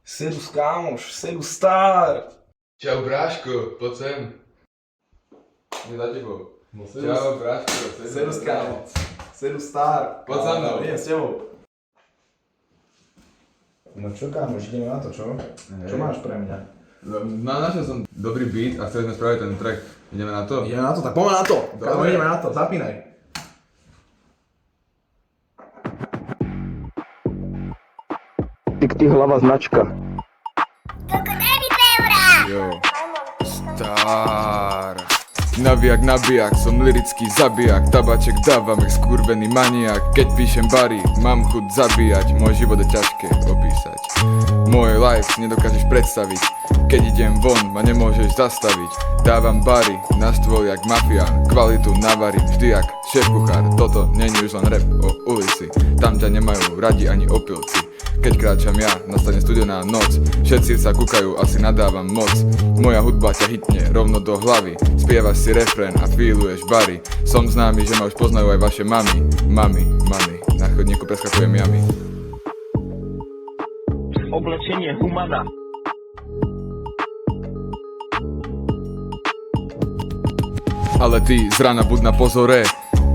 Serus kámoš, serus star. Čau bráško, poď sem. Je za tebou. No, Čau bráško, serus kámoš, serus star. Poď za mnou. Idem s tebou. No čo kámoš, ideme na to, čo? Čo máš pre mňa? Našiel som dobrý beat a chceli sme spraviť ten track. Ideme na to? Ideme na to, tak poďme na to. Dobre. Kámo, ideme na to, zapínaj. Ty hlava značka. Jo. Star. Nabijak, som lirický zabijak. Tabaček dávam jak skurvený maniak. Keď píšem bary, mám chuť zabíjať. Môj život je ťažké opísať. Môj life nedokážeš predstaviť. Keď idem von, ma nemôžeš zastaviť. Dávam bary na stôl jak mafián. Kvalitu navarím vždy jak šéf-kuchár. Toto není už len rap o ulici. Tam ťa nemajú radi ani opilci. Keď kráčam ja, nastane studená noc. Všetci sa kúkajú, asi nadávam moc. Moja hudba ťa hitne rovno do hlavy. Spievaš si refrén a feeluješ bary. Som známy, že ma už poznajú aj vaše mami. Mami, na chodníku preskakujem jamy. Oblečenie humana. Ale ty z rana buď na pozore.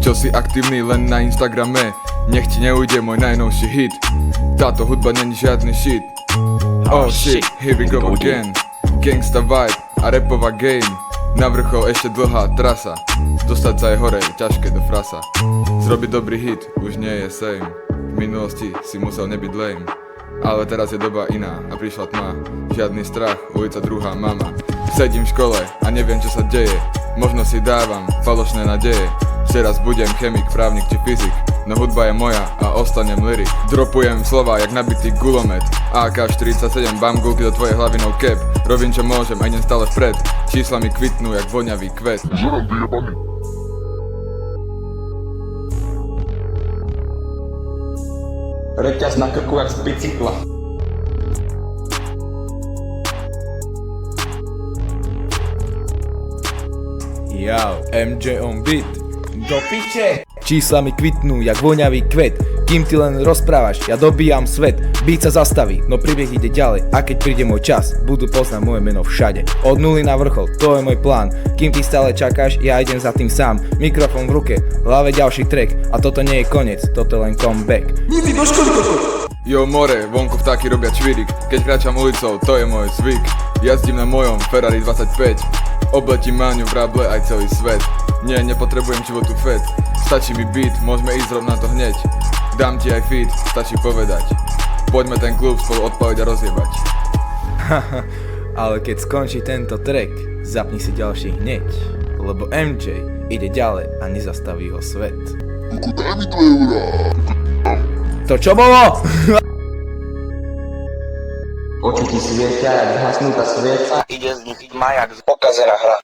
Čo si aktívny len na Instagrame. Nech ti neujde môj najnovší hit. Táto hudba není žiadny shit. Oh shit, here we go again. Gangsta vibe a rapová game. Na vrchol ešte dlhá trasa. Dostať sa aj hore, ťažké do frasa. Zrobiť dobrý hit už nie je same. V minulosti si musel nebyť lame. Ale teraz je doba iná a prišla tma. Žiadny strach, ulica druhá mama. Sedím v škole a neviem čo sa deje. Možno si dávam falošné nadeje, že raz budem chemik, právnik či fyzik. No hudba je moja a ostanem lyrik. Dropujem slova jak nabitý gulomet. AK-47 bamgulky do tvojej hlavy no cap. Robím čo môžem a idem stále vpred. Čísla mi kvitnú jak voňavý kvet. Reťaz na krku jak z bicykla. Jau, MJ on beat. Do piče! Čísla mi kvitnú jak voňavý kvet. Kým ty len rozprávaš, ja dobíjam svet. Beat sa zastaví, no príbeh ide ďalej. A keď príde môj čas, budú poznať moje meno všade. Od nuly na vrchol, to je môj plán. Kým ty stále čakáš, ja idem za tým sám. Mikrofón v ruke, v hlave ďalší track. A toto nie je koniec, toto je len comeback. Jo more, vonku vtáky robia čvírik. Keď kráčam ulicou, to je môj zvyk. Jazdím na mojom Ferrari 25. Obletím Máňu, Vrable aj celý svet. Nie, nepotrebujem životu fet. Stačí mi beat, môžeme ísť rovno na to hneď. Dám ti aj feed, stačí povedať. Poďme ten klub spolu odpaliť a rozjebať. Ale keď skončí tento track, zapni si ďalší hneď. Lebo MJ ide ďalej a nezastaví ho svet. Daj mi 2 eurá. To čo bolo? Oči ti svietia jak zhasnutá svieca. Ide z nich maják pokazená hra.